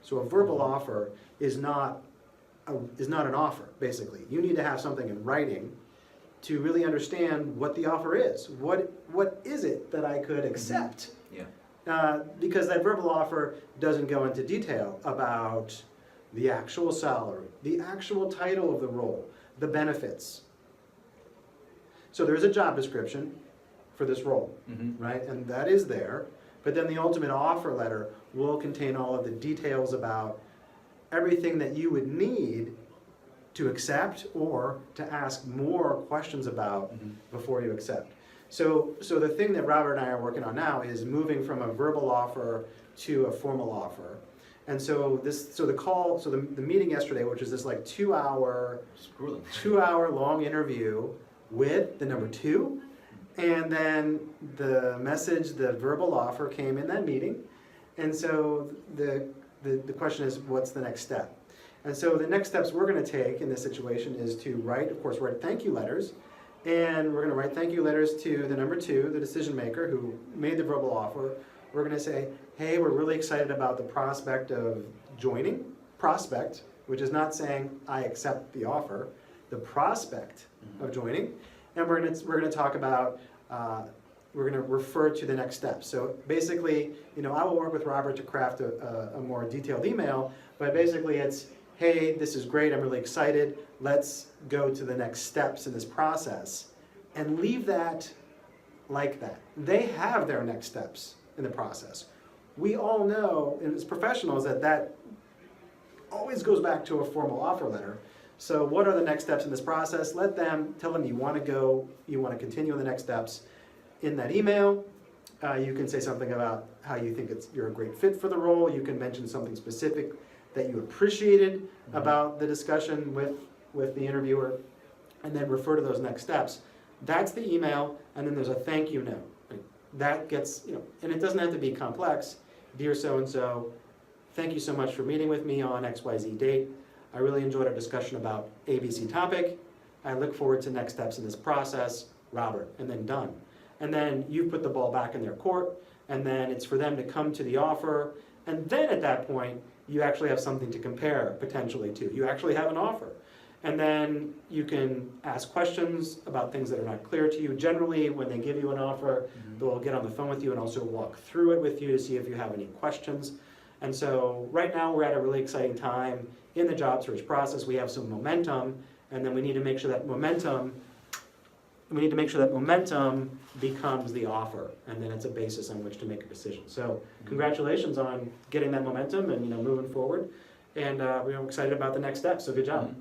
So a verbal offer is not an offer, basically. You need to have something in writing to really understand what the offer is. What is it that I could accept? Yeah. Because that verbal offer doesn't go into detail about the actual salary, the actual title of the role, the benefits. So there's a job description for this role, right? And that is there, but then the ultimate offer letter will contain all of the details about everything that you would need to accept or to ask more questions about before you accept. So the thing that Robert and I are working on now is moving from a verbal offer to a formal offer. And so the meeting yesterday, which is this like 2 hour long interview with the number 2, and then the message, the verbal offer came in that meeting. And so the question is, what's the next step? And so the next steps we're going to take in this situation is to write thank you letters. And we're going to write thank you letters to the number 2, the decision maker who made the verbal offer. We're going to say, hey, we're really excited about the prospect of joining. Prospect, which is not saying I accept the offer, the prospect of joining. And we're going to talk about, we're going to refer to the next steps. So basically, I will work with Robert to craft a more detailed email, but basically it's, hey, this is great, I'm really excited, let's go to the next steps in this process, and leave that like that. They have their next steps in the process. We all know, as professionals, that always goes back to a formal offer letter. So what are the next steps in this process? Tell them you want to continue in the next steps. In that email, you can say something about how you think you're a great fit for the role. You can mention something specific that you appreciated about the discussion with the interviewer, and then refer to those next steps. That's the email, and then there's a thank you note. That gets, and it doesn't have to be complex. Dear so-and-so, thank you so much for meeting with me on XYZ date. I really enjoyed our discussion about ABC topic. I look forward to next steps in this process, Robert, and then done. And then you put the ball back in their court, and then it's for them to come to the offer, and then at that point, you actually have something to compare potentially to. You actually have an offer. And then you can ask questions about things that are not clear to you. Generally, when they give you an offer, they'll get on the phone with you and also walk through it with you to see if you have any questions. And so right now we're at a really exciting time in the job search process. We have some momentum, and then we need to make sure that momentum becomes the offer, and then it's a basis on which to make a decision. So congratulations on getting that momentum and moving forward, and we're excited about the next step. So good job.